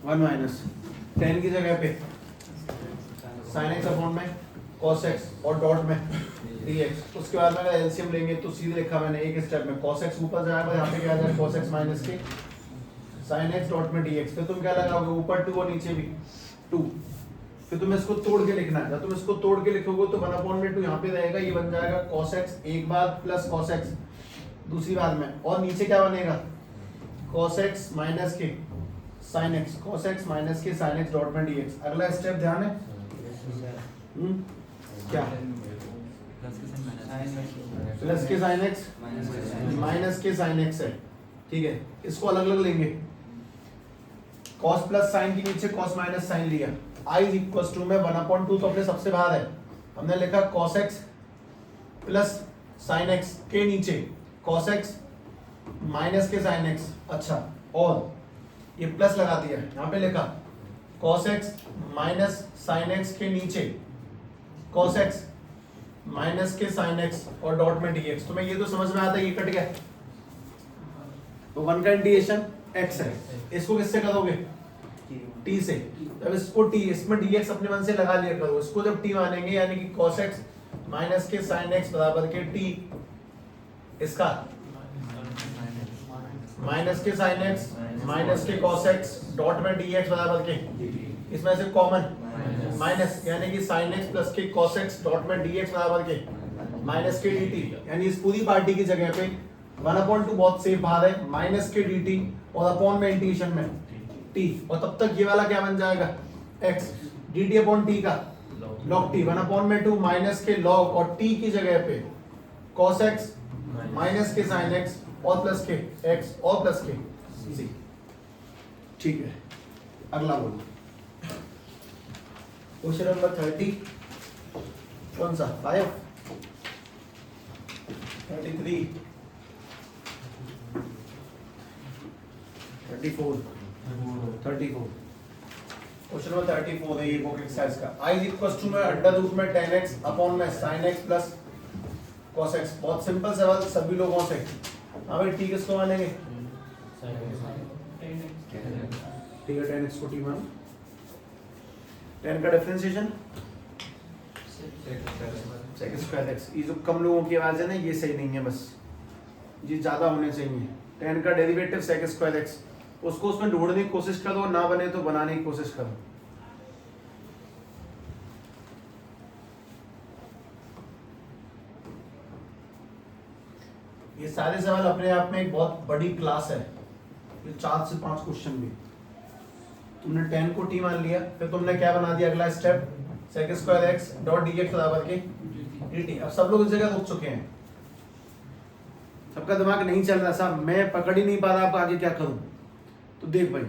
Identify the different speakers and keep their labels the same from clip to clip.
Speaker 1: 1 minus ten की जगह पे साइन एक्स अपॉन में कॉस एक्स और डॉट में डी एक्स। उसके बाद में अगर एलसीएम लेंगे तो सीधे लिखा मैंने एक स्टेप में कॉस एक्स ऊपर जाएगा, यहाँ पे क्या आ जाएगा कॉस एक्स माइनस के साइन एक्स डॉट में डी एक्स। फिर तुम क्या लगाओगे ऊपर 2 और नीचे भी 2। फिर तुम्हें इसको तोड़ के लिखना है। जब तुम इसको तोड़ के लिखोगे तो 1 अपॉन में 2 यहाँ पे रहेगा, ये बन जाएगा cos x एक बार प्लस cos x दूसरी बार में, और नीचे क्या बनेगा cos x माइनस के sin x, cos x minus के sin x डॉट में dx। अगला स्टेप ध्यान है क्या प्लस के sin x माइनस के sin x है, ठीक है। इसको अलग अलग लेंगे, cos प्लस sin के नीचे cos माइनस sin लिया, i इज इक्वल टू में 1/2 तो अपने सबसे बाहर है, हमने लिखा cos x plus sin x के नीचे cos x माइनस के sin x। अच्छा, और ये प्लस लगा दिया, यहाँ पे लिखा cos x minus sin x के नीचे cos x माइनस के sin x और डॉट में dx। तुम्हें ये तो समझ में आता है, ये कट गया तो 1 का इंटीग्रेशन x है, इसको किससे करोगे t से। जब इसको t इसमें dx अपने मन से लगा लिया करो, इसको जब t मानेंगे यानी कि cos x माइनस के sin x बराबर के t, इसका माइनस के sin x माइनस के cos x डॉट में dx बराबर के, इसमें से कॉमन माइनस यानी कि sin x प्लस के cos x डॉट में dx बराबर के माइनस के dt, यानी इस पूरी पार्टी की जगह पे 1/2 बहुत सेफ बाहर है, माइनस के dt और अपॉन में इंटीग्रेशन में t, और तब तक ये वाला क्या बन जाएगा x dt अपॉन t का log t 1/2 माइनस के log और t की जगह पे cos x माइनस के sin x और प्लस के x और प्लस के c। ठीक है, अगला बोलो क्वेश्चन नंबर 30 कौन सा 5 33 34 क्वेश्चन नंबर 34 है ये बुक एक्सरसाइज का। i इज इक्वल टू में अंडर रूट में 10x अपॉन में sin x plus cos x। बहुत सिंपल सवाल सभी लोगों से। हाँ भाई t किसको मानेंगे, ठीक है 10x को t मानो। 10 का डिफरेंशिएशन sec स्क्वायर x। ये जो कम लोगों की आवाज है ना ये सही नहीं है, बस ये ज्यादा होने चाहिए। 10 का डेरिवेटिव sec स्क्वायर x, उसको उसमें ढूंढने की कोशिश करो, ना बने तो बनाने की कोशिश करो। ये सारे सवाल अपने आप में एक बहुत बड़ी क्लास है, ये 4 से 5 क्वेश्चन भी। तुमने 10 को t मान लिया, फिर तुमने क्या बना दिया अगला step sec square x dot dx बराबर के dt। अब सब लोग इस जगह रुक चुके हैं, सबका दिमाग नहीं चल रहा साहब, मैं पकड़ ही नहीं पा रहा आपको आगे क्या करूं। तो देख भाई,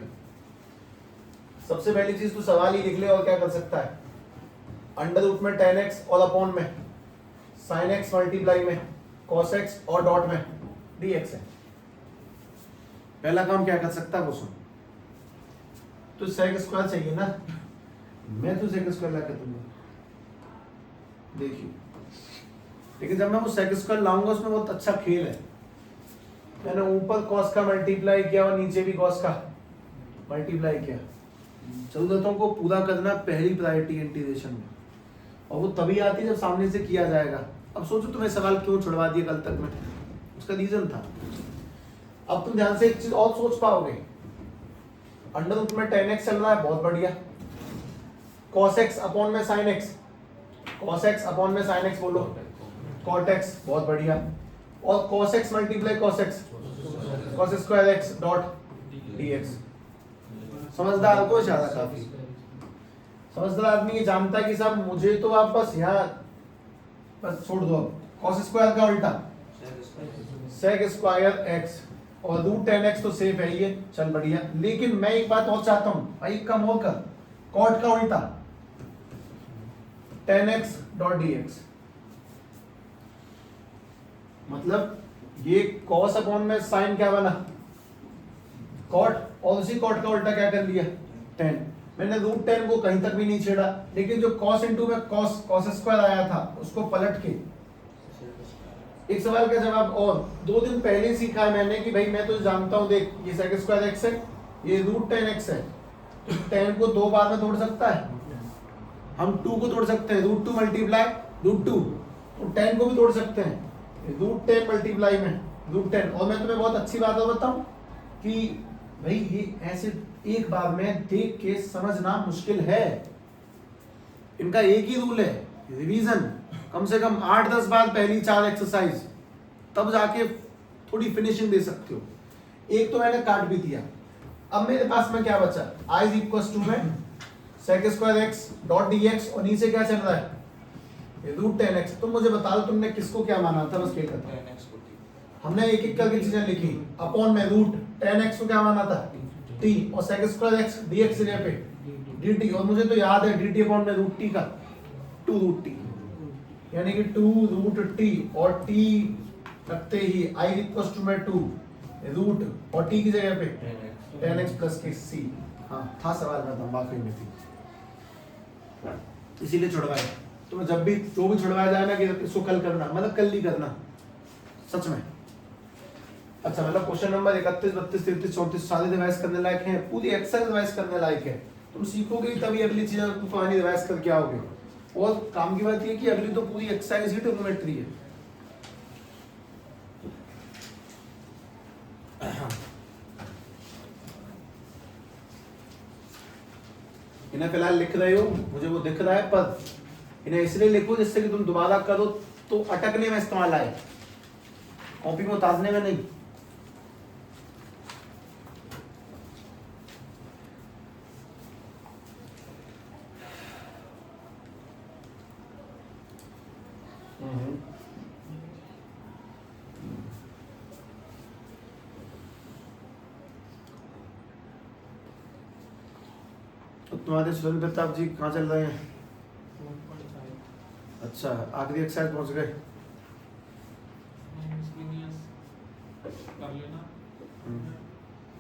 Speaker 1: सबसे पहली चीज तो सवाल ही लिख ले, और क्या कर सकता है अंडर रूट में 10x और अपॉन में sin x मल्टीप्लाई में cos x और डॉट में dx है। पहला काम क्या कर सकता है वो सुन। तो sec स्क्वायर चाहिए ना, मैं तो sec स्क्वायर ला के दूंगा, देखिए। लेकिन जब मैं वो sec स्क्वायर लाऊंगा उसमें बहुत अच्छा खेल है। मैंने ऊपर cos का मल्टीप्लाई किया और नीचे भी cos का मल्टीप्लाई किया। जरूरतों को पूरा करना पहली प्रायोरिटी इंटीग्रेशन में, और वो तभी आती है जब सामने से किया जाएगा। अब सोचो तुम्हें सवाल क्यों छुड़वा दिया कल तक में, उसका रीजन था। अब तुम ध्यान से एक चीज और सोच पाओगे, अंडर रूट में 10x चल रहा है, बहुत बढ़िया। cos x अपॉन में sin x, cos x upon में sin x बोलो cot x, बहुत बढ़िया। और cos x multiply cos x cos square x dot dx। समझदार को इशारा काफी। समझदार आदमी ये जानता है कि साहब मुझे तो आप बस यहाँ बस छोड़ दो। अब cos स्क्वायर का उल्टा sec स्क्वायर x और रूट 10x तो सेफ है ये, चल बढ़िया। लेकिन मैं एक बात और चाहता हूँ भाई, कम और कर cot का उल्टा 10x डॉट dx। मतलब ये cos अपॉन में sin क्या बना cot, और उसी cot का उल्टा क्या कर लिया 10। मैंने रूट 10 को कहीं तक भी नहीं छेड़ा, लेकिन जो cos इंटू में cos स्क्वायर आया था उसको पलट के एक सवाल का जवाब। और 2 दिन पहले सीखा है मैंने कि भाई मैं तो जानता हूं, देख ये sec स्क्वायर x है, ये रूट 10x है, 10 को 2 बार में तोड़ सकता है, हम 2 को तोड़ सकते हैं, √2 मल्टीप्लाई √2, तो 10 को भी तोड़ सकते हैं √10 मल्टीप्लाई में √10। और मैं तुम्हें बहुत अच्छी बात बताऊं कि भाई ये ऐसे एक बार में देख के समझना मुश्किल है, इनका एक ही रूल है, रिवीजन कम से कम 8-10 बार पहली 4 एक्सरसाइज, तब जाके थोड़ी फिनिशिंग दे सकते हो। एक तो मैंने काट भी दिया, अब मेरे पास में क्या बचा, i इज इक्वल टू में sec square x dot dx और नीचे क्या चल रहा है, ये √10x। तुम मुझे बता दो तुमने किसको क्या माना था, बस क्लियर करता हूं। हमने एक एक करके चीजें लिखी, अपॉन में √10x को क्या माना था, t, और sec स्क्वायर x dx जगह पे dt, और मुझे तो याद है dt अपॉन में √t का 2√t, यानी कि 2√t और t रखते ही i इक्वल टू में 2 रूट और t की जगह पे 10x प्लस के c। हाँ था सवाल में, था वाकई में थी, इसीलिए छुड़वाए। तो जब भी जो भी छुड़वाया जाए ना कि इसको कल करना, मतलब कल ही करना सच में। अच्छा मतलब क्वेश्चन नंबर 31, 32, 33, 34 सारे रिवाइज करने लायक हैं, पूरी एक्सेल रिवाइज करने लायक है। तुम सीखोगे तभी अगली चीजें तुम्हारी रिवाइज करके आओगे। और काम की बात ये कि अगली तो पूरी एक्सरसाइज ही ट्रिग्नोमेट्री है। इन्हें फिलहाल लिख रहे हो, मुझे वो दिख रहा है, पर इन्हें इसलिए लिखो जिससे कि तुम दोबारा करो तो अटकने में इस्तेमाल आए, कॉपी में उतारने में नहीं। तो तुम्हारे सुरेंद्र प्रताप जी कहाँ चल रहे हैं? अच्छा आखिरी एक्सरसाइज पहुंच गए।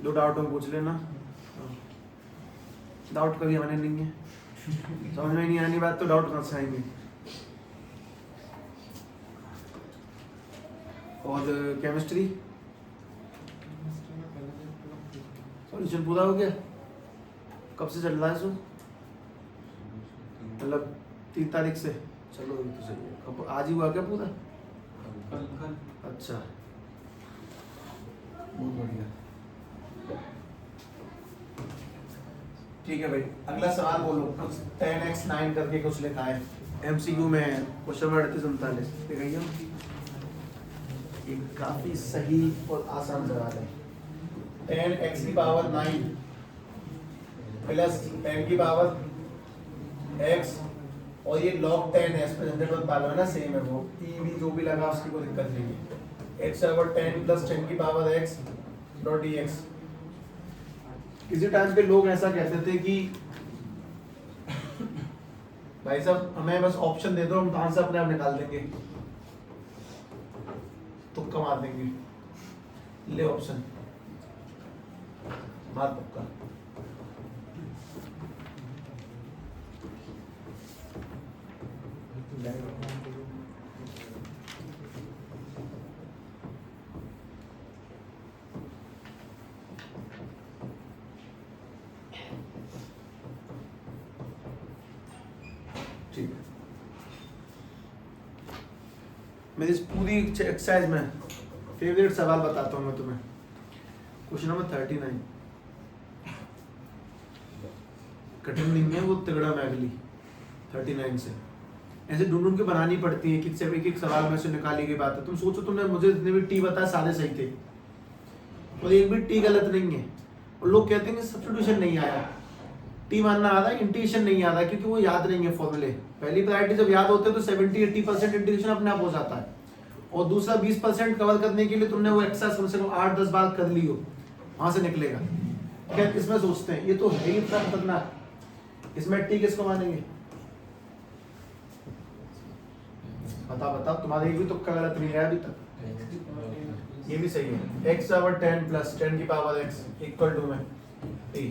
Speaker 1: दो डाउट में पूछ लेना, डाउट कभी हमारे नहीं है, समझ में नहीं आनी बात तो डाउट कहाँ से आएंगे। और केमिस्ट्री सॉल्यूशन पूरा हो गया? कब से चल रहा है इसको? मतलब 3 तारीख से? चलो ये तो सही है। अब आज ही हुआ क्या पूरा? अच्छा बहुत बढ़िया, ठीक है भाई। अगला सवाल बोलो, कुछ 10x 9 करके कुछ लिखा है, MCQ में है, क्वेश्चन नंबर 38-39 दिखाइए। एक काफी सही और आसान सवाल है। 10x की पावर 9 प्लस 10 की पावर x, और ये log 10 है, इसमें झंझट मत पालो है ना, सेम है वो, e भी जो भी लगा उसकी कोई दिक्कत नहीं है। x over 10 प्लस 10 की पावर x डॉट dx। किसी टाइम पे लोग ऐसा कहते थे कि भाई साहब हमें बस ऑप्शन दे दो, हम कहां से अपने आप निकाल देंगे, तुक्का मार देंगे। ले ऑप्शन मार तुक्का। ठीक है, मेरी इस पूरी एक्सरसाइज में फेवरेट सवाल बताता हूँ मैं तुम्हें। क्वेश्चन नंबर 39 कठिन नहीं है वो, तिगड़ा मैगली 39 से ऐसे ढूंढ के बनानी पड़ती है, कि एक एक सवाल में से निकाली गई बात है। तुम सोचो तुमने मुझे जितने भी टी बताया सारे सही थे और एक भी टी गलत नहीं है, और लोग कहते हैं कि सब्स्टिट्यूशन नहीं आया, टी मानना आ रहा है, इंटीग्रेशन नहीं आ रहा है, क्योंकि वो याद नहीं है फॉर्मूले। पहली प्रायोरिटी जब याद होते हैं तो 70-80% इंटीग्रेशन अपने आप हो जाता है, और दूसरा 20% कवर करने के लिए तुमने वो एक्सरसाइज कम से कम 8-10 बार कर ली हो, वहां से निकलेगा। क्या इसमें सोचते हैं, ये तो है ही इतना खतरनाक, इसमें टी किसको मानेंगे? बताओ तुम्हारे एक भी तुक्का गलत नहीं है अभी तक, ये भी सही है। x over 10 प्लस 10 की पावर x इक्वल टू में t।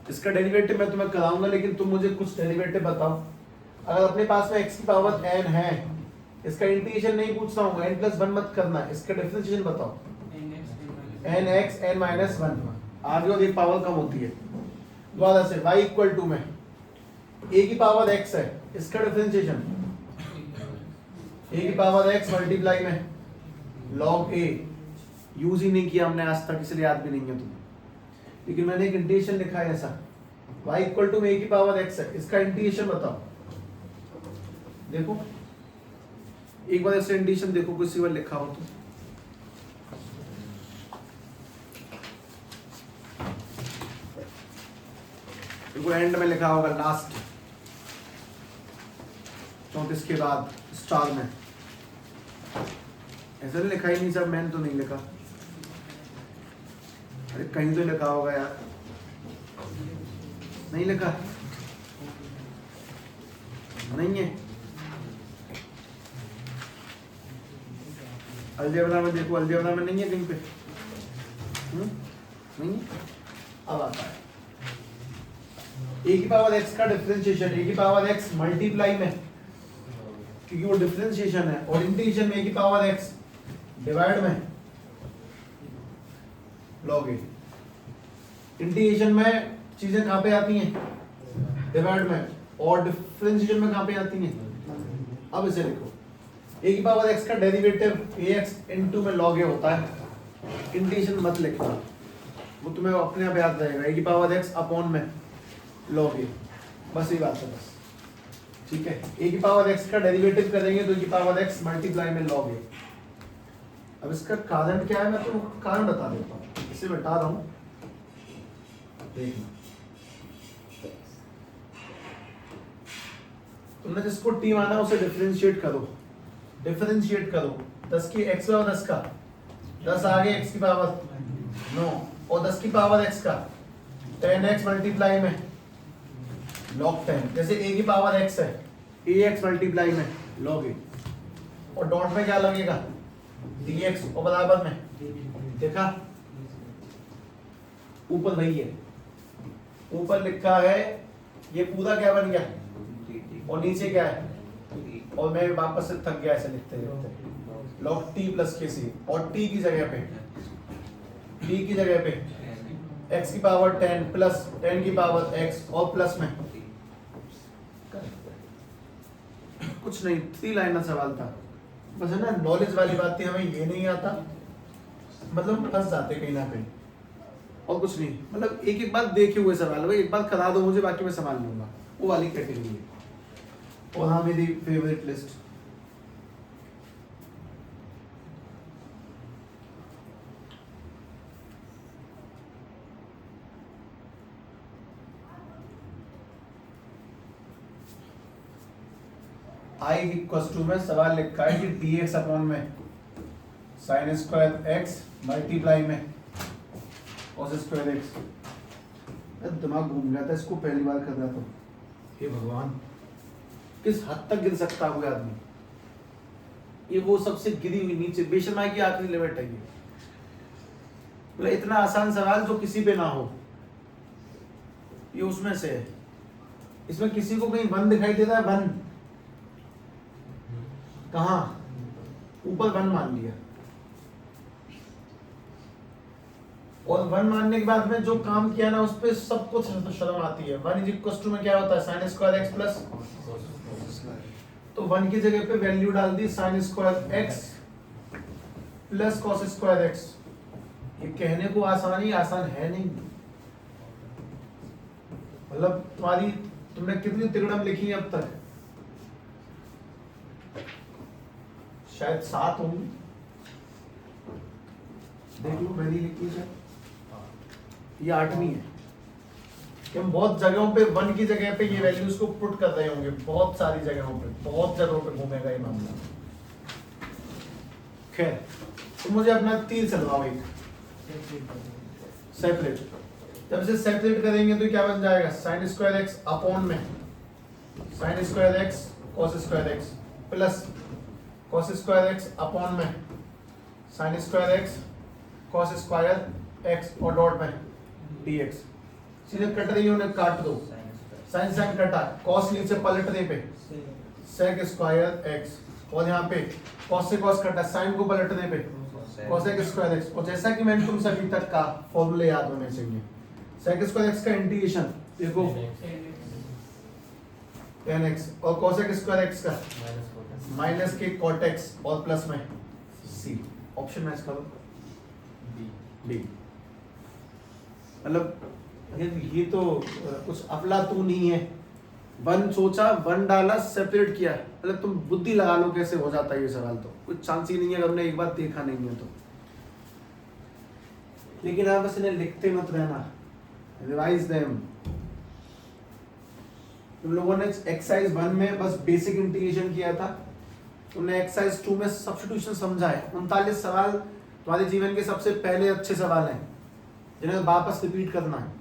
Speaker 1: इसका डेरिवेटिव मैं तुम्हें कराऊंगा, लेकिन तुम मुझे कुछ डेरिवेटिव बताओ। अगर अपने पास में x की पावर n है, इसका इंटीग्रेशन नहीं पूछ रहा हूँ, n प्लस 1 मत करना, इसका डिफरेंशिएशन बताओ। nx n माइनस 1 आगे और एक पावर कम होती है, दोबारा से y इक्वल टू में a की पावर x है, इसका डिफरेंशिएशन a की पावर x मल्टीप्लाई में log a, यूज ही नहीं किया हमने आज तक, इसलिए याद भी नहीं है तुम्हें, लेकिन मैंने एक इंटीग्रेशन लिखा है ऐसा, y इक्वल टू में a की पावर x है, इसका इंटीग्रेशन बताओ। देखो एक बार ऐसे इंटीग्रेशन देखो, किसी बार लिखा हो तो एंड में लिखा होगा लास्ट 34 के बाद स्टार में, ऐसा नहीं लिखा ही नहीं सर, मैंने तो नहीं लिखा, अरे कहीं तो लिखा होगा यार, नहीं लिखा, नहीं है, अलजेब्रा में देखो, अलजेब्रा में नहीं है कहीं पे, नहीं है, अब आता है a की पावर x का डिफरेंशिएशन a की पावर x मल्टीप्लाई में, क्योंकि वो डिफरेंशिएशन है, और इंटीग्रेशन में a की पावर x डिवाइड में log a, इंटीग्रेशन में चीजें कहाँ पे आती हैं, डिवाइड में, और डिफरेंशिएशन में कहाँ पे आती हैं। अब इसे लिखो, a की पावर x का डेरिवेटिव ax इनटू में log a होता है, इंटीग्रेशन मत लिखना, वो तुम्हें अपने आप याद रहेगा, a की पावर x अपॉन में log a, बस ये बात है बस, ठीक है। a की पावर x का डेरिवेटिव करेंगे तो a की पावर x मल्टीप्लाई में log a। अब इसका कारण क्या है, मैं तो कारण बता देता हूँ, इसे बता रहा हूँ, देखना, तुमने जिसको t माना उसे डिफरेंशिएट करो, डिफरेंशिएट करो, 10 की x और 10 का 10 आगे x की पावर 9 और 10 की पावर x का 10x मल्टीप्लाई में log 10, जैसे a की पावर x है ax मल्टीप्लाई में log a, और डॉट में क्या लगेगा dx, और बराबर में देखा ऊपर वही है, ऊपर लिखा है, ये पूरा क्या बन गया और नीचे क्या है, और मैं वापस से थक गया ऐसे लिखते लिखते, log t प्लस के सी, और t की जगह पे x की पावर 10 प्लस 10 की पावर x, और प्लस में कुछ नहीं, 3 लाइन सवाल था बस, है ना, नॉलेज वाली बात थी, हमें ये नहीं आता, मतलब फंस जाते कहीं ना कहीं, और कुछ नहीं, मतलब एक एक बार देखे हुए सवाल, भाई एक बार करा दो मुझे, बाकी मैं संभाल लूंगा, वो वाली कैटेगरी है। और हाँ, मेरी favourite list, i equal to में सवाल लिखा है कि dx अपॉन में साइन स्क्वायर x मल्टीप्लाई में cos स्क्वायर x, दिमाग घूम गया था इसको पहली बार कर रहा था, हे भगवान किस हद तक गिर सकता है कोई आदमी, ये वो सबसे गिरी हुई नीचे बेशर्माई की आखिरी लिमिट है ये, मतलब इतना आसान सवाल जो किसी पे ना हो, ये उसमें से है। इसमें किसी को कहीं वन दिखाई देता है, वन कहाँ, ऊपर वन मान लिया, और वन मानने के बाद में जो काम किया ना उस पर सब कुछ शर्म आती है। वन इज इक्वल टू में क्या होता है, साइन स्क्वायर एक्स प्लस, तो वन की जगह पे वैल्यू डाल दी sine square x plus cos square x. ये कहने को आसान है नहीं, मतलब तुमने कितनी तिगड़म लिखी है अब तक, शायद 7 होंगी, देख लो मैंने लिखी है, ये 8वीं है कि हम बहुत जगहों पे वन की जगह पे ये वैल्यूज को पुट कर रहे होंगे, बहुत सारी जगहों पे घूमेगा ये मामला। खैर, तो मुझे अपना तीर चलवाओ एक सेपरेट, जब इसे सेपरेट करेंगे तो क्या बन जाएगा, साइन स्क्वायर एक्स अपॉन में sine square x cos square x plus cos square x upon में sine square x cos square x और डॉट में dx। सीधे कट रही है उन्हें काट दो, साइन साइन कटा, कॉस नीचे पलटने पे सेक स्क्वायर एक्स, और यहाँ पे कॉस से कॉस कटा, साइन को पलटने पे कोसेक स्क्वायर एक्स। और जैसा कि मैंने तुमसे अभी तक कहा, फॉर्मूले याद होने चाहिए, सेक स्क्वायर एक्स का इंटीग्रेशन देखो 10x और कोसेक स्क्वायर एक्स का माइनस के कॉट एक्स और प्लस में सी। ऑप्शन मैच करो बी। मतलब ये तो कुछ अफलातून नहीं है। वन सोचा, वन डाला, सेपरेट किया, मतलब तुम बुद्धि लगा लो कैसे हो जाता है ये सवाल। तो कुछ चांस ही नहीं है अगर हमने एक बार देखा नहीं है तो। लेकिन आप बस इन्हें लिखते मत रहना, रिवाइज देम। तुम लोगों ने एक्सरसाइज 1 में बस बेसिक इंटीग्रेशन किया था, तुमने एक्सरसाइज 2 में सब्स्टिट्यूशन समझा है। 39 सवाल तुम्हारे जीवन के सबसे पहले अच्छे सवाल हैं जिन्हें वापस रिपीट करना है।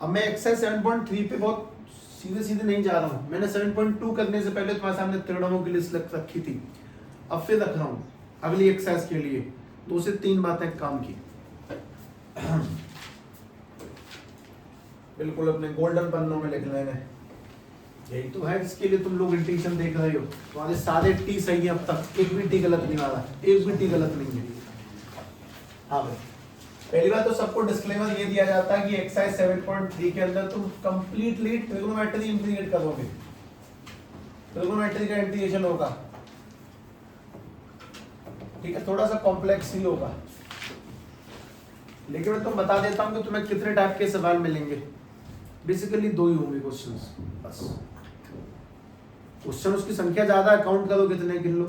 Speaker 1: अब मैं एक्सरसाइज 7.3 पे बहुत सीधे सीधे नहीं जा रहा हूँ। मैंने 7.2 करने से पहले तुम्हारे सामने त्रिकोणों की लिस्ट रखी थी, अब फिर रख रहा हूँ अगली एक्सरसाइज के लिए। 2 से 3 बातें काम की। बिल्कुल अपने गोल्डन पन्नों में लिख लेना है। यही तो है जिसके लिए तुम लोग इंटीग्रेशन देख रहे हो। तुम्हारे सारे टी सही है अब तक, एक भी टी गलत नहीं वाला, एक भी टी गलत नहीं है। हाँ भाई, पहली बात तो सबको डिस्क्लेमर ये दिया जाता है कि एक्सरसाइज 7.3 के अंदर तुम कंप्लीटली ट्रिग्नोमेट्री इंटीग्रेट करोगे, ट्रिग्नोमेट्री का इंटीग्रेशन होगा। ठीक है, थोड़ा सा कॉम्प्लेक्स ही होगा, लेकिन मैं तुम बता देता हूं कि तुम्हें कितने टाइप के सवाल मिलेंगे। बेसिकली 2 ही होंगे क्वेश्चंस बस। क्वेश्चन उसकी संख्या ज्यादा है, काउंट करो कितने गिन लो।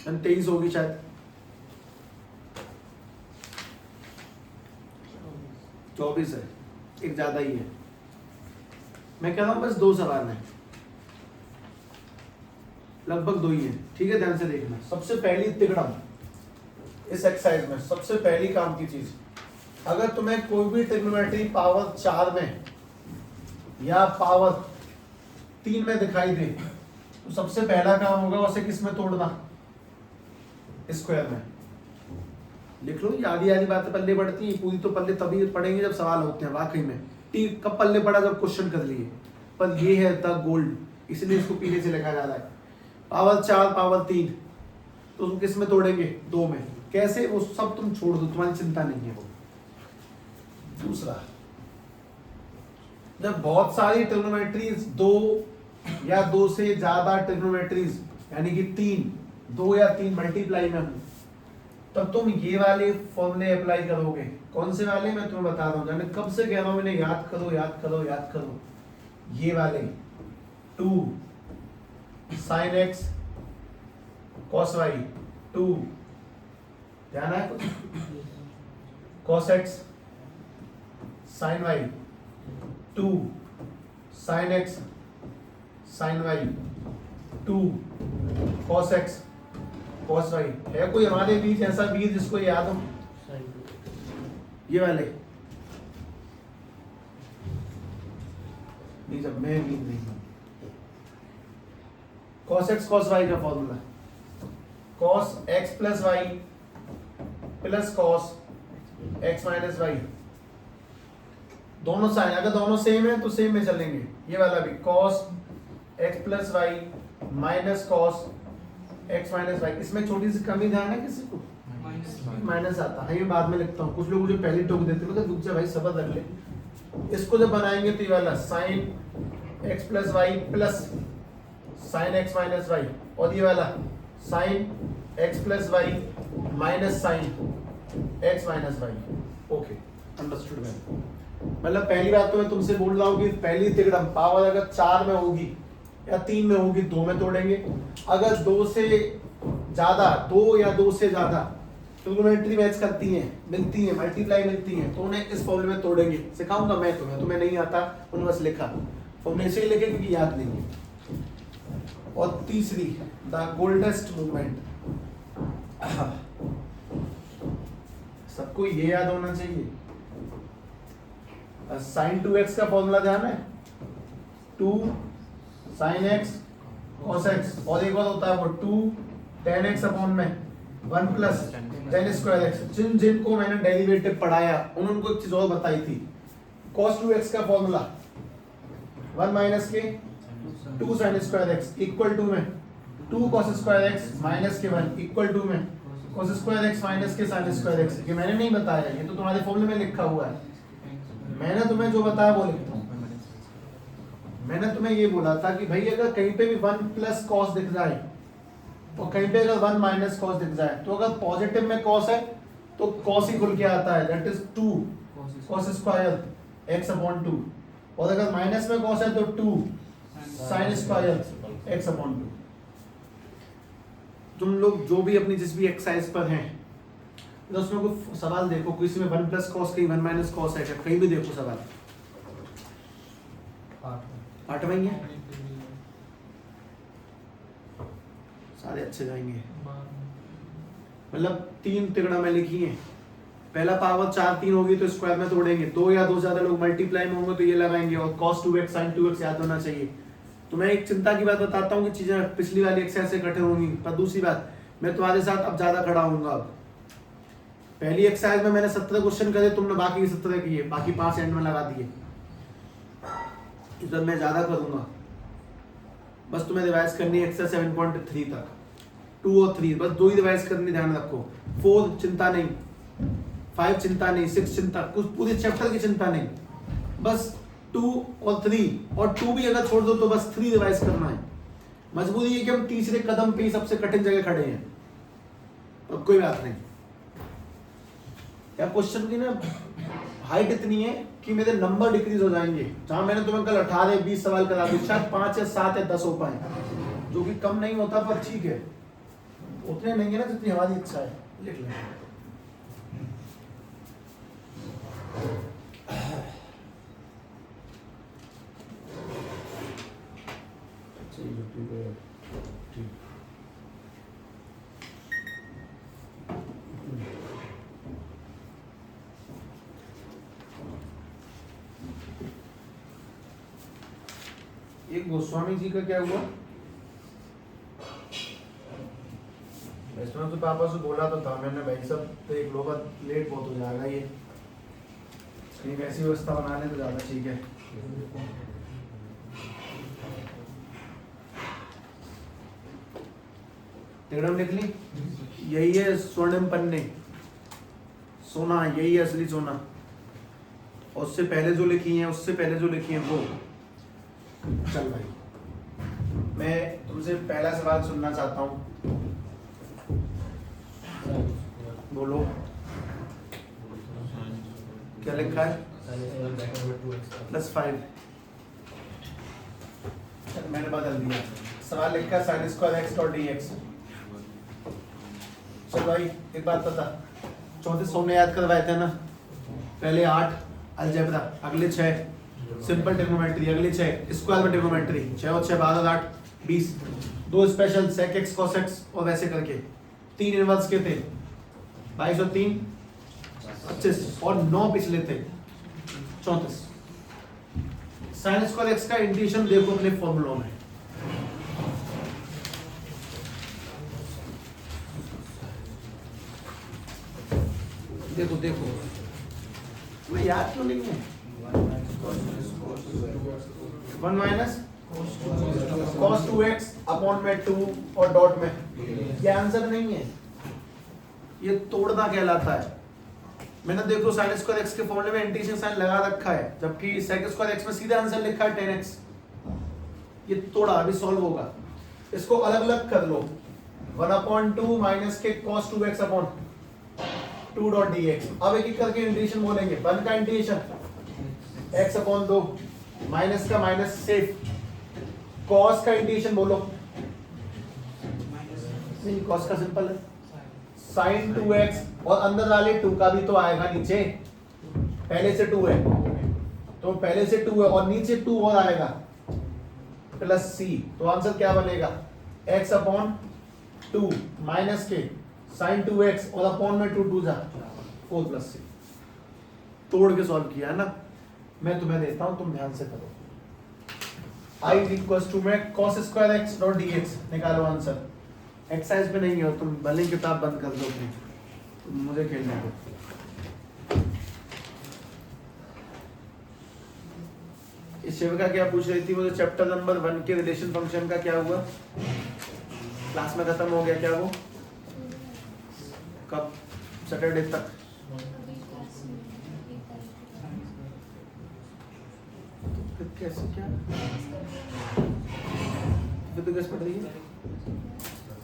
Speaker 1: 23 होगी शायद, 24 है, एक ज्यादा ही है। मैं कह रहा हूं बस 2 सवाल हैं, लगभग 2 ही है। ठीक है, ध्यान से देखना। सबसे पहली तिगड़म इस एक्सरसाइज में सबसे पहली काम की चीज, अगर तुम्हें कोई भी ट्रिग्नोमेट्री पावर 4 में या पावर 3 में दिखाई दे तो सबसे पहला काम होगा उसे किस में तोड़ना, स्क्वायर में। लिख लो, ये आधी आधी बातें पल्ले पड़ती है, पूरी तो पल्ले तभी पड़ेंगे जब सवाल होते हैं। वाकई में टी कब पल्ले पड़ा, जब क्वेश्चन कर लिए। पर ये है द गोल्ड, इसलिए इसको पीले से लिखा जा रहा है। पावर 4 पावर 3 तो तुम किस में तोड़ेंगे, 2 में। कैसे, वो सब तुम छोड़ दो, तुम्हारी चिंता नहीं है वो। दूसरा, जब बहुत सारी ट्रिग्नोमेट्रीज 2 या 2 से ज्यादा ट्रिग्नोमेट्रीज यानी कि 2 या 3 मल्टीप्लाई में हो, तब तुम ये वाले फॉर्मूले अप्लाई करोगे। कौन से वाले, मैं तुम्हें बता रहा हूँ। मैं कब से कह रहा हूँ इन्हें याद करो याद करो याद करो। ये वाले 2 sin x cos y, 2 ध्यान है कुछ, cos x sin y, 2 sin x sin y, 2 cos x cos y। है कोई हमारे बीच ऐसा बीच जिसको याद हो? ये वाले नहीं, जब मैं बीच नहीं हूं। cos x cos y का formula cos x plus y plus cos x minus y। दोनों साइन, अगर दोनों सेम है तो सेम में चलेंगे। ये वाला भी cos x plus y minus cos x minus y। इसमें छोटी सी कमी ध्यान है किसी को, माइनस आता है। ये बाद में लिखता हूँ, कुछ लोग मुझे पहले टोक देते हैं, रुक जा भाई सबर रख ले। इसको जब बनाएंगे तो ये वाला sin x plus y plus sin x minus y, और ये वाला sin x plus y minus sin x minus y। Okay, understood man. मतलब पहली बात तो मैं तुमसे बोल रहा हूँ कि पहली तिगड़म पावर अगर 4 में होगी या 3 में होगी 2 में तोड़ेंगे। अगर 2 से ज्यादा, 2 या 2 से ज्यादा ट्रिग्नोमेट्री मैच करती हैं, मिलती हैं, मल्टीप्लाई मिलती हैं, तो उन्हें इस फॉर्मूले में तोड़ेंगे। सिखाऊंगा मैं तुम्हें नहीं आता, उन्हें बस लिखा फॉर्मूले से लिखे क्योंकि याद नहीं है। और तीसरी द गोल्डेस्ट मूवमेंट, सबको ये याद होना चाहिए। sin 2x का फॉर्मूला ध्यान है, 2 sin x cos x, और एक और होता है वो 2 tan x अपॉन में 1 प्लस tan स्क्वायर x। जिनको मैंने डेरिवेटिव पढ़ाया उन्होंने एक चीज और बताई थी। cos 2x का फॉर्मूला 1 माइनस के 2 sin square x equal to में 2 cos स्क्वायर x माइनस के 1 इक्वल टू में cos स्क्वायर x माइनस के sin स्क्वायर x। ये मैंने नहीं बताया, ये तो तुम्हारे फॉर्मूले में लिखा हुआ है। मैंने तुम्हें जो बताया वो लिखता हूँ। मैंने तुम्हें ये बोला था कि भाई अगर कहीं पे भी 1 प्लस कॉस दिख जाए और कहीं पे अगर 1 माइनस कॉस दिख जाए, तो अगर पॉजिटिव में कॉस है तो कॉस ही खुल के आता है, that is 2 cos square x upon 2, और अगर माइनस में कॉस है तो 2 साइन स्क्वायर x अपॉन 2। तुम लोग जो भी अपनी जिस भी एक्सरसाइज पर हैं, तो उसमें कोई सवाल देखो, किसी में 1 प्लस कॉस कहीं 1 माइनस कॉस है, कहीं भी देखो सवाल। 8वां ही है, सारे अच्छे जाएंगे। मतलब 3 तिगड़ा में लिखी है, पहला पावर 4 3 होगी तो स्क्वायर में तोड़ेंगे, 2 या 2 ज्यादा लोग मल्टीप्लाई में होंगे तो ये लगाएंगे, और cos 2x sin 2x याद होना चाहिए। तो मैं एक चिंता की बात बताता हूँ कि चीजें पिछली वाली एक्सरसाइज से कठिन होंगी, पर दूसरी बात मैं तुम्हारे साथ अब ज्यादा खड़ा होऊंगा। अब पहली एक्सरसाइज में मैंने 17 क्वेश्चन करे, तुमने बाकी 17 किए, बाकी 5 एंड में लगा दिए। इस बार मैं ज्यादा करूंगा, बस तुम्हें रिवाइज करनी है एक्सरसाइज 7.3 तक, 2 और 3 बस 2 ही रिवाइज करनी, ध्यान रखो। 4 चिंता नहीं, 5 चिंता नहीं, 6 चिंता, कुछ पूरे चैप्टर की चिंता नहीं, बस 2 और 3, और 2 भी अगर छोड़ दो तो बस 3 रिवाइज करना है। मजबूरी है कि हम तीसरे कदम पे ही सबसे कठिन जगह खड़े हैं, और कोई बात नहीं। क्या क्वेश्चन की ना हाइट इतनी है कि मेरे नंबर डिक्रीज हो जाएंगे। जहां मैंने तुम्हें कल 18-20 सवाल करा दिए, शायद 5 या 7 या 10 हो पाए, जो कि कम नहीं होता, पर ठीक है, उतने नहीं है ना जितनी हमारी इच्छा है। लिख लें। एक गोस्वामी जी का क्या हुआ, इसमें तो पापा से बोला तो था मैंने, भाई सब तो एक लोग लेट बहुत हो जाएगा, ये एक ऐसी व्यवस्था बना ले तो ज्यादा ठीक है। तिगड़म लिख ली, यही है स्वर्णिम पन्ने, सोना, यही है असली सोना। और उससे पहले जो लिखी है, उससे पहले जो लिखी है वो। चल भाई, मैं तुमसे पहला सवाल सुनना चाहता हूँ, बोलो क्या लिखा है। +5, मैंने बदल दिया, सवाल लिखा है sin square x dot dx। चल भाई एक बात बता, 34 हमने याद करवाए थे ना, पहले 8 अलजेब्रा, अगले 6 सिंपल ट्रिग्नोमेट्री, अगले 6 स्क्वायर में ट्रिग्नोमेट्री, 6 और 6 12 8 20, 2 special sec x cos x, और वैसे करके 3 इनवर्स के थे, 22 और 3 25, और 9 पिछले थे 34। sin स्क्वायर x का इंटीग्रेशन देखो अपने फॉर्मूलों में, देखो देखो, तुम्हें याद क्यों नहीं है। 1 माइनस cos 2x अपॉन में 2 और डॉट में, ये आंसर नहीं है, ये तोड़ना कहलाता है। मैंने देखो sin स्क्वायर x के फॉर्मूले में इंटीग्रेशन साइन लगा रखा है, जबकि sec स्क्वायर x में सीधा आंसर लिखा है 10x। ये तोड़ा, अभी सॉल्व होगा, इसको अलग अलग कर लो। 1/2 माइनस के cos 2x upon 2 dot dx। अब एक एक करके इंटीग्रेशन बोलेंगे। 1 का इंटीग्रेशन x अपॉन 2, माइनस का माइनस सेफ, cos का इंटीग्रेशन बोलो, नहीं cos का सिंपल है, sin 2x, और अंदर वाले 2 का भी तो आएगा नीचे, पहले से 2 है तो पहले से 2 है, और नीचे 2 और आएगा प्लस c, तो आंसर क्या बनेगा, x अपॉन 2 माइनस के sin 2x, और अपॉन में 2 2 जा 4 प्लस c। तोड़ के सॉल्व किया है ना, मैं तुम्हें देता हूं, तुम ध्यान से करो। I इक्वल्स टू में cos square x dot dx निकालो आंसर। एक्सरसाइज पे नहीं हो तुम, भले किताब बंद कर दो अपनी, मुझे खेलने दो। इस शिविका क्या पूछ रही थी मुझे, चैप्टर नंबर 1 के रिलेशन फंक्शन का क्या हुआ, क्लास में खत्म हो गया क्या वो, कब, सैटरडे तक। फिर कैसे क्या, फिर तो कैसे पढ़ रही है,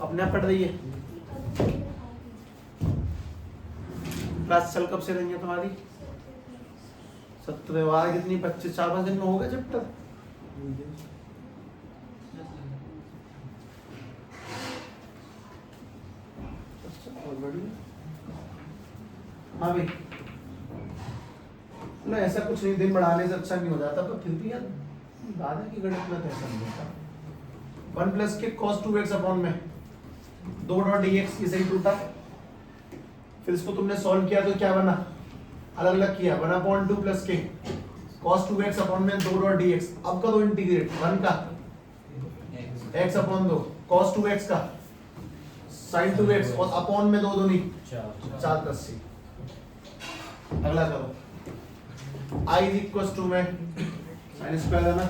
Speaker 1: अपने आप पढ़ रही है। क्लास चल कब से रही है तुम्हारी? 17 कितनी 25 4-5 दिन में हो गया चैप्टर। हाँ भाई, ना ऐसा कुछ नहीं, दिन बढ़ाने से अच्छा नहीं हो जाता, पर फिर भी यार बात है कि गणित में तो ऐसा नहीं होता। 1 प्लस के cos 2x अपॉन में 2 डॉट dx इसे ही टूटा, फिर इसको तुमने सॉल्व किया तो क्या बना, अलग अलग किया, 1/2 प्लस के cos 2x अपॉन में 2 डॉट dx। अब का दो इंटीग्रेट 1 का x अपॉन 2 cos 2x का sin 2x और अपॉन में 2 दूनी 4 प्लस c। अगला करो, i इज इक्वल टू में sin स्क्वायर है ना,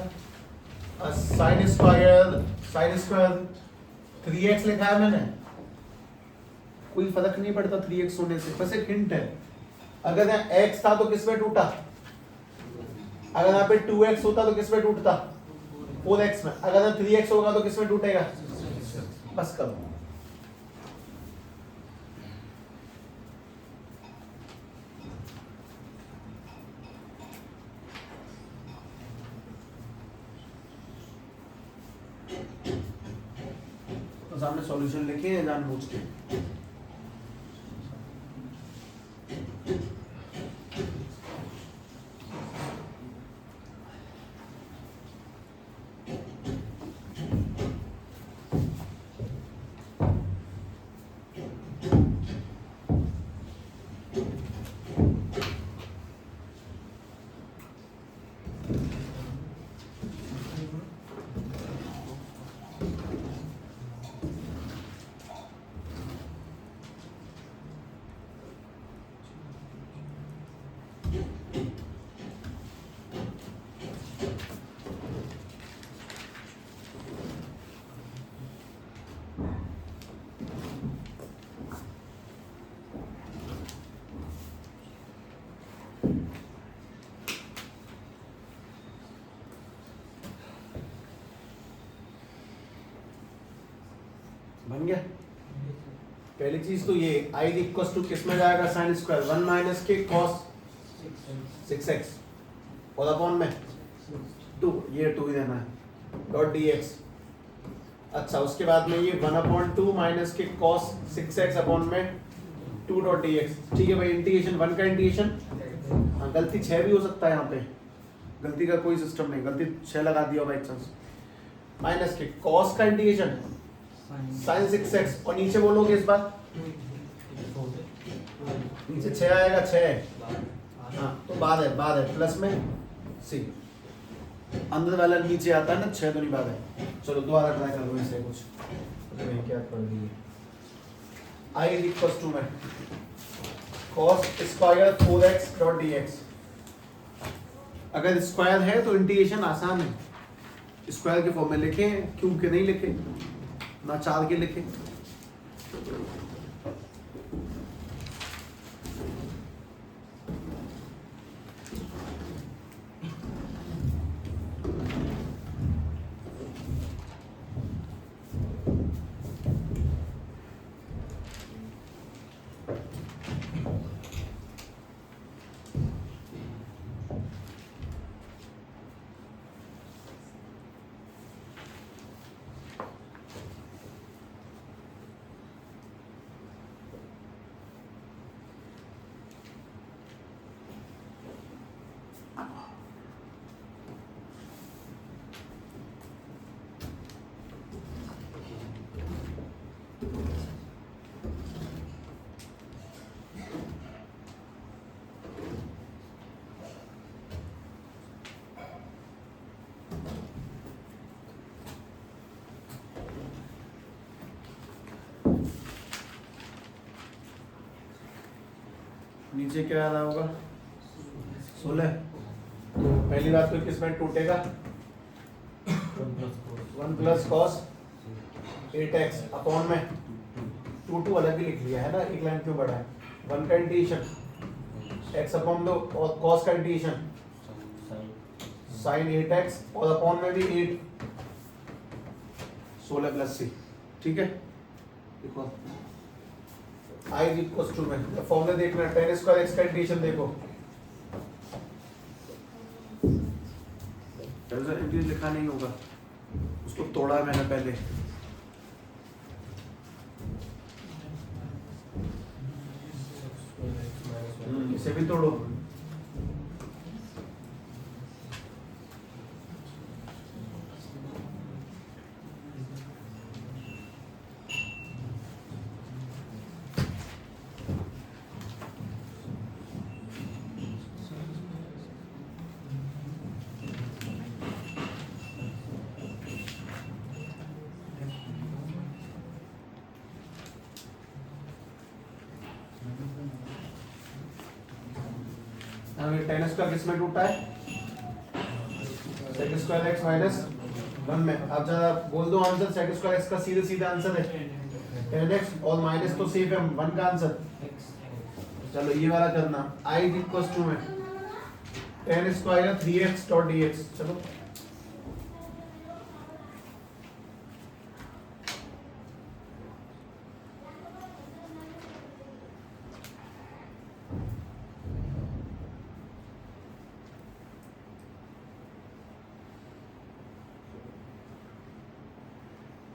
Speaker 1: sin स्क्वायर 3x लिखा है मैंने, कोई फर्क नहीं पड़ता 3x होने से, बस एक हिंट है। अगर यहाँ x था तो किस में टूटा, अगर यहाँ पे 2x होता तो किस में टूटता, 4x में। अगर यहाँ 3x होगा तो किस में टूटेगा, बस करो। तो सामने सॉल्यूशन लिखे हैं जानबूझ के। बन गया। पहली चीज तो ये i इक्वल टू किस में जाएगा, साइन स्क्वायर 1 माइनस के cos 6x और अपॉन में 2, ये 2 ही देना है डॉट dx। अच्छा, उसके बाद में ये 1/2 माइनस के cos 6x अपॉन में 2 डॉट dx। ठीक है भाई, इंटीग्रेशन 1 का इंटीग्रेशन, हाँ गलती 6 भी हो सकता है, यहाँ पे गलती का कोई सिस्टम नहीं, गलती 6 लगा दिया बाई चांस। माइनस के cos का इंटीग्रेशन sin 6x, और नीचे बोलोगे इस बार नीचे 6 आएगा, 6 हाँ तो बाद है प्लस में c, अंदर वाला नीचे आता है ना, 6 तो नहीं बाद है। चलो दोबारा ट्राई कर लो इससे कुछ, तो क्या कर दिए, i इज इक्वल टू में cos square 4x dot dx। अगर स्क्वायर है तो इंटीग्रेशन आसान है, स्क्वायर के फॉर्म में लिखे, क्यूब के नहीं लिखे ना 4 के लिखे। नीचे क्या आ रहा होगा, 16। तो पहली बात तो किस में टूटेगा, 1 प्लस कॉस 8x अपॉन में 2 अलग ही लिख लिया है ना, एक लाइन क्यों बढ़ा है, 1 का इंटीग्रेशन x अपॉन 2 और cos का इंटीग्रेशन साइन 8x और अपॉन में भी 8 16 प्लस c। ठीक है, देखो i इक्वल्स टू में फॉर्मूला देखना, tan स्क्वायर x का इंटीग्रेशन देखो, इंटीग्रेशन लिखा नहीं होगा, उसको तोड़ा मैंने पहले। इसे भी तोड़ो। टेन स्क्वायर किस में टूटा है? सेक स्क्वायर एक्स माइनस 1 में। अब जरा बोल दो आंसर, सेक स्क्वायर एक्स का सीधे सीधा आंसर है टेन एक्स और माइनस तो सेफ है 1 का आंसर। चलो ये वाला करना, i इक्वल्स टू में ten square 3x dot dx। चलो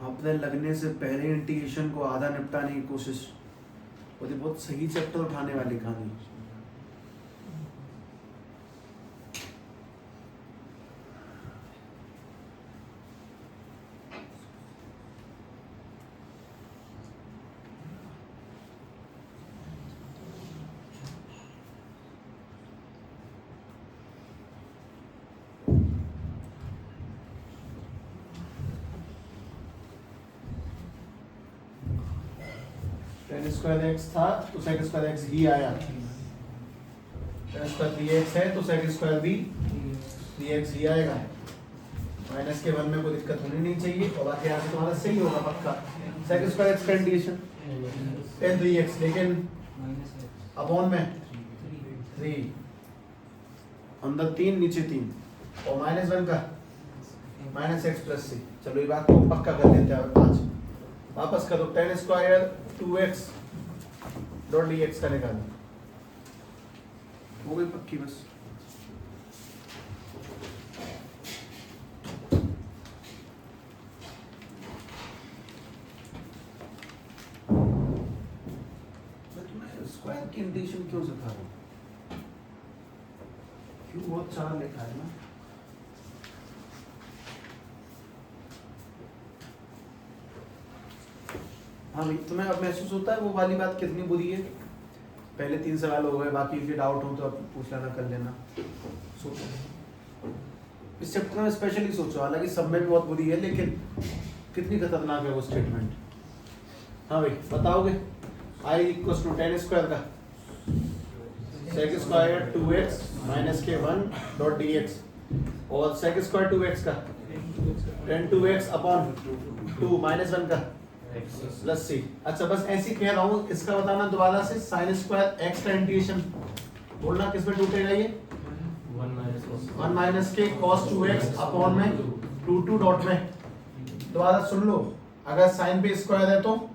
Speaker 1: अपने लगने से पहले इंटीग्रेशन को आधा निपटाने की कोशिश, वो तो बहुत सही चैप्टर उठाने वाली कहानी। टेन स्क्वायर एक्स था तो सेक स्क्वायर एक्स ही आया, टेन स्क्वायर 3x है तो सेक स्क्वायर भी 3x ही आएगा। माइनस के 1 में कोई दिक्कत होनी नहीं चाहिए और बाकी यहाँ से तुम्हारा सही होगा पक्का। सेक स्क्वायर एक्स का इंटीग्रेशन टेन 3x, लेकिन अपॉन में 3, अंदर 3 नीचे 3 और माइनस 1 का माइनस एक्स प्लस सी। चलो ये बात को पक्का कर लेते हैं आज। वापस करो, ten square 2x dot dx का निकालो, हो गई पक्की बस। मैं तुम्हें स्क्वायर की इंटीग्रेशन क्यों सिखा रहा हूँ? क्यों बहुत चार लिखा है ना। हाँ भाई, तुम्हें अब महसूस होता है वो वाली बात कितनी बुरी है? पहले 3 सवाल हो गए, बाकी फिर डाउट हो तो अब पूछ लेना, कर लेना। सोचो इस चैप्टर में स्पेशली सोचो, हालांकि सब में भी बहुत बुरी है लेकिन कितनी खतरनाक है वो स्टेटमेंट। हाँ भाई बताओगे, i equals to ten square का सेक स्क्वायर 2x माइनस के 1 डॉट dx और सेक स्क्वायर 2x का टेन 2x अपॉन 2 माइनस 1 का प्लस सी। अच्छा बस ऐसे कह रहा हूँ, इसका बताना दोबारा से। साइन स्क्वायर एक्स का इंटीग्रेशन बोलना किस में टूटेगा? ये 1 माइनस के cos 2x अपॉन में 2 डॉट में। दोबारा सुन लो, अगर साइन पे स्क्वायर है तो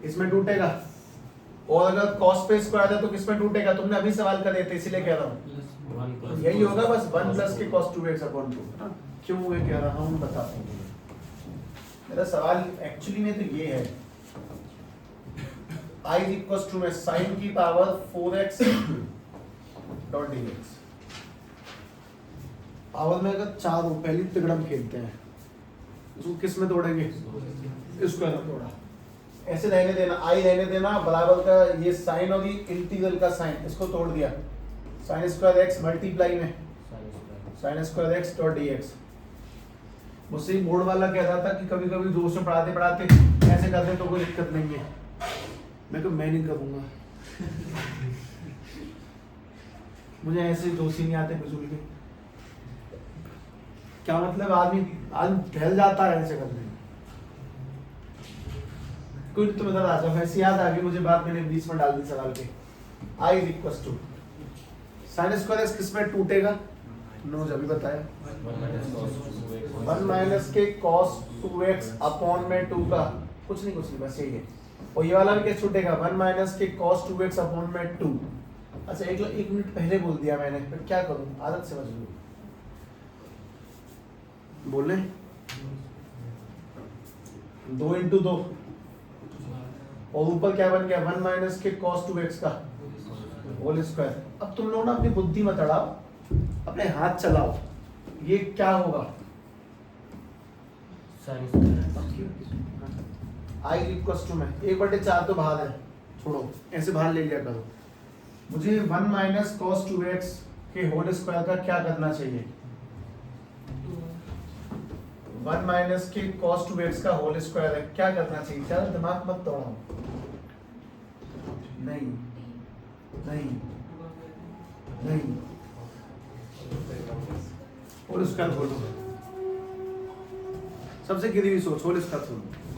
Speaker 1: इसमें टूटेगा और अगर cos पे स्क्वायर है तो किस में टूटेगा? तुमने अभी सवाल कर दिए थे इसीलिए कह रहा हूँ, यही होगा बस 1 प्लस के cos 2x अपॉन 2। क्यों ये कह रहा हूँ बताता हूँ। मेरा सवाल एक्चुअली में तो ये है, i इक्वल्स टू में साइन की power 4x dot dx। Power में अगर 4 हो, पहली तिगड़म खेलते हैं, उसको किस में तोड़ेंगे? इसको ना तोड़ा, ऐसे रहने देना, i रहने देना बराबर का ये साइन और ये इंटीग्रल का साइन, इसको तोड़ दिया, साइन स्क्वायर x मल्टीप्लाई में sine square x dot dx। मुझसे बोर्ड वाला कह रहा था कि कभी कभी दोस्त में पढ़ाते पढ़ाते ऐसे करते तो कोई दिक्कत नहीं है। मैं नहीं करूँगा मुझे ऐसे दोस्त ही नहीं आते फिजूल के। क्या मतलब, आदमी फैल जाता है ऐसे करने में। कोई तो बता रहा था, ऐसी याद आ गई मुझे बात, मैंने बीच में डाल दी सवाल के। i equals to sine square x किस में टूटेगा? नो अभी बताया 1 माइनस के कॉस 2x अपॉन में 2 का कुछ नहीं बस यही है। और ये वाला भी क्या छूटेगा 1 माइनस के कॉस 2x अपॉन में 2। अच्छा एक मिनट पहले बोल दिया मैंने, फिर क्या करूं, आदत समझ लो बोले 2 इंटू 2 और ऊपर क्या बन गया 1 माइनस के कॉस 2x का होल स्क्वायर। अब तुम लोग ना अपनी बुद्धि मत अड़ाओ, अपने हाथ चलाओ, ये क्या होगा आई इक्वल्स टू में 1/4 तो बाहर है, छोड़ो ऐसे बाहर ले लिया करो। मुझे 1 माइनस कॉस 2x के होल स्क्वायर का क्या करना चाहिए, 1 माइनस के कॉस 2x का होल स्क्वायर है, क्या करना चाहिए, क्या दिमाग मत तोड़ो। नहीं नहीं नहीं होल स्क्वायर खोलो, सबसे गिरी हुई सोच, होल स्क्वायर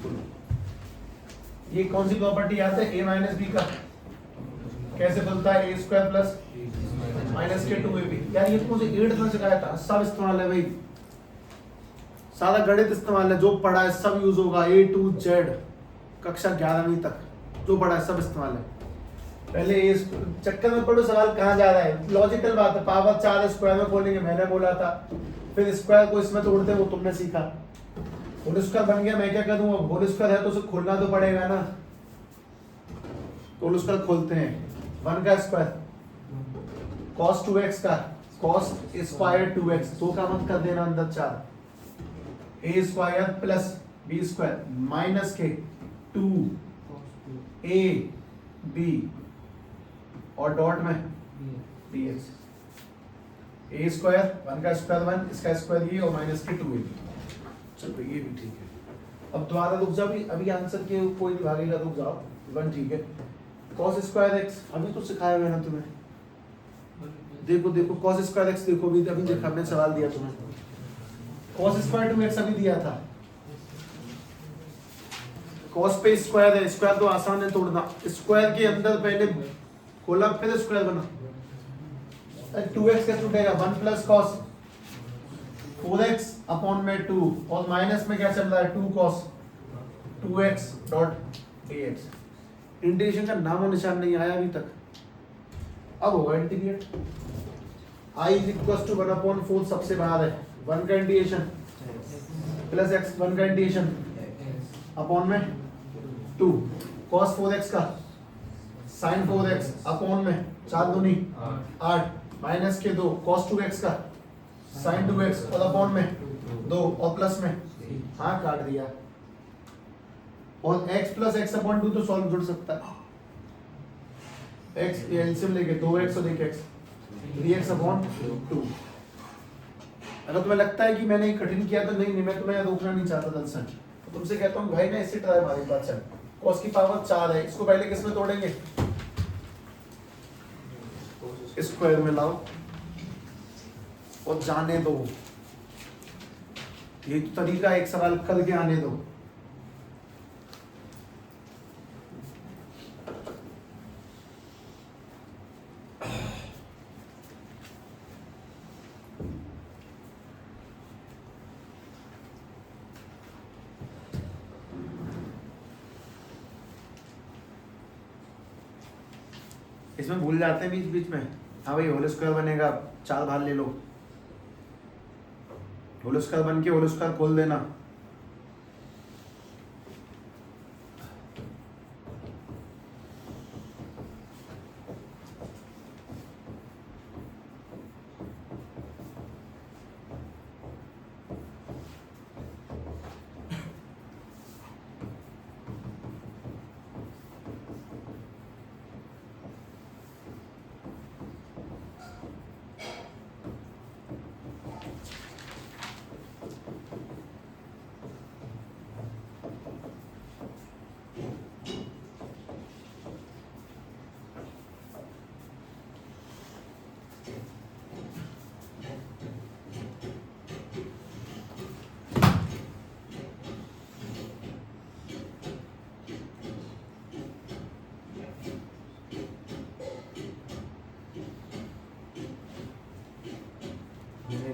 Speaker 1: खोलो। ये कौन सी प्रॉपर्टी याद है, a माइनस बी का कैसे बनता है, ए स्क्वायर प्लस माइनस के 2ab। यार ये तो मुझे 8 में सिखाया था, सब इस्तेमाल है भाई, सारा गणित इस्तेमाल है, जो पढ़ा है सब यूज होगा, A to Z कक्षा 11वीं तक जो पढ़ा है सब इस्तेमाल है। पहले इस चक्कर में पढ़ो सवाल कहाँ जा रहा है, लॉजिकल बात है, पावर 4 स्क्वायर में खोलेंगे मैंने बोला था, फिर स्क्वायर को इसमें तोड़ते वो तुमने सीखा, होल स्क्वायर बन गया, मैं क्या कर दूंगा, होल स्क्वायर है तो उसे खोलना तो पड़ेगा ना, होल स्क्वायर खोलते हैं। 1 का स्क्वायर cos 2x का cos स्क्वायर 2x 2 का मत कर देना अंदर 4, a square plus b square minus के 2ab और डॉट में dx, a स्क्वायर 1 का स्क्वायर 1 इसका स्क्वायर ये और माइनस के 2ab। चलो ये भी ठीक है। अब दोबारा रुक जाओ, अभी आंसर के कोई नहीं भागेगा, रुक जाओ 1 ठीक है। cos स्क्वायर x अभी तो सिखाया हुआ है ना तुम्हें, देखो cos स्क्वायर x देखो, अभी देखा मैंने सवाल दिया तुम्हें, cos स्क्वायर 2x अभी दिया था, cos पे स्क्वायर है, स्क्वायर तो आसान है तोड़ना, स्क्वायर के अंदर पहले खोला फिर स्क्वायर बना, 2x का टूटेगा 1 प्लस cos 4x अपॉन में 2 और माइनस में क्या चल रहा है 2 cos 2x dot dx। Integration का नामो निशान नहीं आया अभी तक, अब होगा integrate. i is equal to 1/4 सबसे बाहर है, 1 का इंटीग्रेशन प्लस x 1 का इंटीग्रेशन अपॉन में 2 cos 4x का sin 4x अपॉन में 4 दूनी 8 माइनस के 2 cos 2x का sin 2x और अपॉन में 2 और प्लस में हाँ काट दिया, और x प्लस x अपॉन 2 तो सॉल्व जुड़ सकता है, x एलसीएम लेके 2x और 1x 3x अपॉन 2। अगर तुम्हें लगता है कि मैंने ये कठिन किया तो नहीं मैं तुम्हें रोकना नहीं चाहता दरअसल, तो तुमसे कहता हूँ भाई मैं इसे ट्राई मारी बात चल, cos की पावर 4 है, इसको पहले किस में तोड़ेंगे, स्क्वायर में लाओ और जाने दो, ये तो तरीका एक सवाल करके आने दो। इसमें भूल जाते हैं बीच बीच में, हाँ भाई होल स्क्वायर बनेगा 4 बाहर ले लो, होल स्क्वायर बन के होल स्क्वायर खोल देना,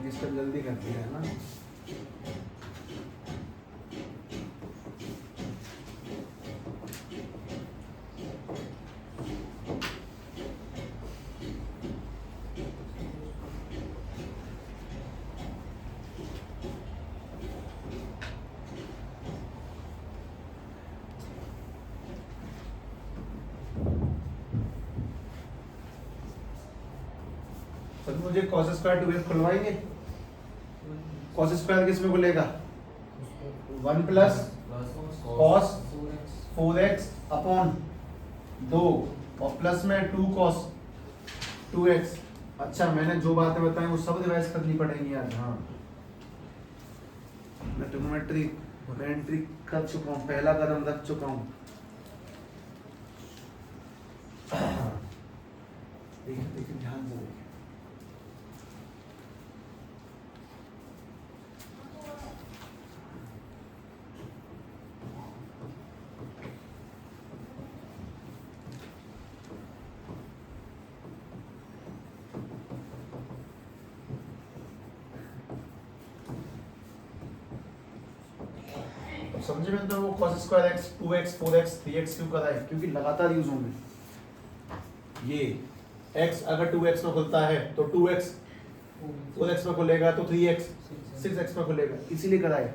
Speaker 1: इसका जल्दी करती है ना। तो मुझे cos square 2x खुलवाएंगे। cos square किस में खुलेगा? 1 प्लस cos 4x अपॉन 2 और प्लस में 2 cos 2x। अच्छा, मैंने जो बातें बताई वो सब रिवाइज करनी पड़ेंगी यार। हाँ, मैं ट्रिग्नोमेट्री में एंट्री कर चुका हूँ, पहला कदम रख चुका हूँ। देखिए ध्यान से देखिए। समझे में तो वो cos square x 2x 4x 3x क्यों कर रहा है? क्योंकि लगातार यूज होंगे। ये x अगर 2x में खुलता है तो 2x 4x में खुलेगा, तो 3x 6x में खुलेगा, इसीलिए कराए।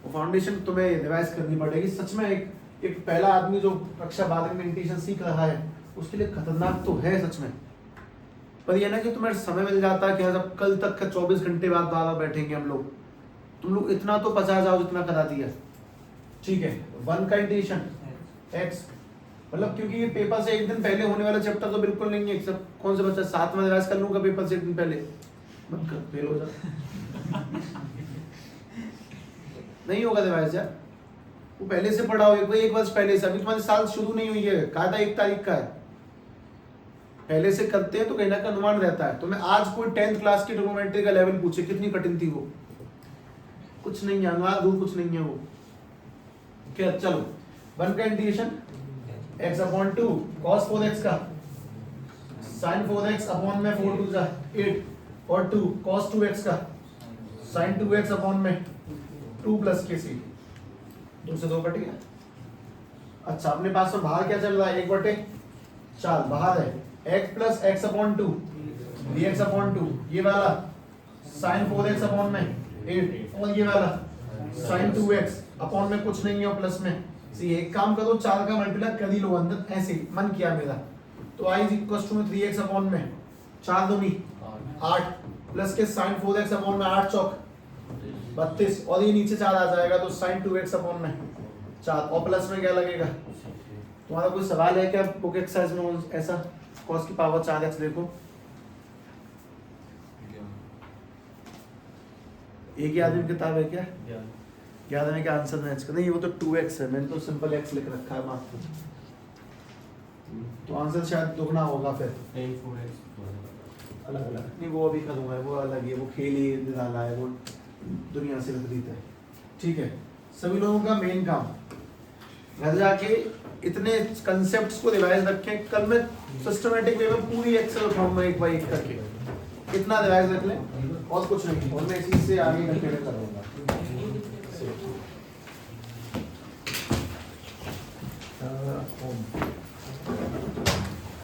Speaker 1: वो फाउंडेशन तुम्हें रिवाइज करनी पड़ेगी। सच में एक पहला आदमी जो कक्षा 12 में मेडिटेशन सीख रहा है उसके लिए खतरनाक तो है सच में, पर यह ना कि तुम्हें समय मिल जाता है कि जब कल तक का 24 घंटे बाद बाबा बैठेंगे हम लोग, तुम लोग इतना तो 50 जाओ जितना करा दिया। ठीक है, 1 का इंटीग्रेशन x, मतलब क्योंकि ये पेपर से एक दिन पहले होने वाला चैप्टर तो बिल्कुल नहीं है। सब कौन से बच्चा 7 में रिवाइज कर लूंगा पेपर से एक दिन पहले, मत कर, फेल हो जा। नहीं होगा रिवाइज यार, वो पहले से पढ़ा हो एक वर्ष पहले से। अभी तुम्हारे साल शुरू नहीं हुई है, कहा था 1 तारीख का है। पहले से करते हैं तो कहीं ना कहीं अनुमान रहता है। तो मैं आज कोई 10th क्लास की ट्रिग्नोमेट्री का लेवल पूछे कितनी कठिन थी वो, कुछ नहीं है, अनुमान दूर कुछ नहीं है वो। क्या, चलो 1 का integration x upon 2 cos 4x का sin 4x अपॉन में 4 2 जा 8 और 2 cos 2x का sin 2x अपॉन में 2 प्लस के सी, 2 से 2 कट गया। अच्छा, अपने पास में बाहर क्या चल रहा है? 1/4 बाहर है, x plus x upon 2 dx upon 2, ये वाला sin 4x अपॉन में 8 और ये वाला sin 2x अपॉन में कुछ नहीं है और प्लस में सी। एक काम करो, 4 का मल्टीप्लाई कर ही लो अंदर, ऐसे मन किया मेरा। तो i is equal to 3x upon में 4 दूनी 8 प्लस के sin 4x अपॉन में 8 चौक 32 और ये नीचे 4 आ जाएगा तो sin 2x अपॉन में 4 और प्लस में क्या लगेगा? तुम्हारा कोई सवाल है क्या बुक एक्सरसाइज में ऐसा? cos की पावर 4x देखो, एक ही आदमी किताब है क्या? याद है क्या आंसर मैच कर? नहीं, वो तो 2x है, मैंने तो सिंपल x लिख रखा है माफ। तो आंसर शायद दुगना होगा फिर, अलग अलग नहीं, वो अभी करूँगा, वो अलग है, वो खेल ही डाला है, वो दुनिया से विपरीत है। ठीक है, सभी लोगों का मेन काम घर जाके इतने कंसेप्ट्स को रिवाइज रखें। कल मैं सिस्टमेटिक वे में पूरी एक्सेल उठाऊंगा एक बार एक करके, इतना रिवाइज रख लें और कुछ नहीं, और मैं इसी से आगे कंटिन्यू करूँगा।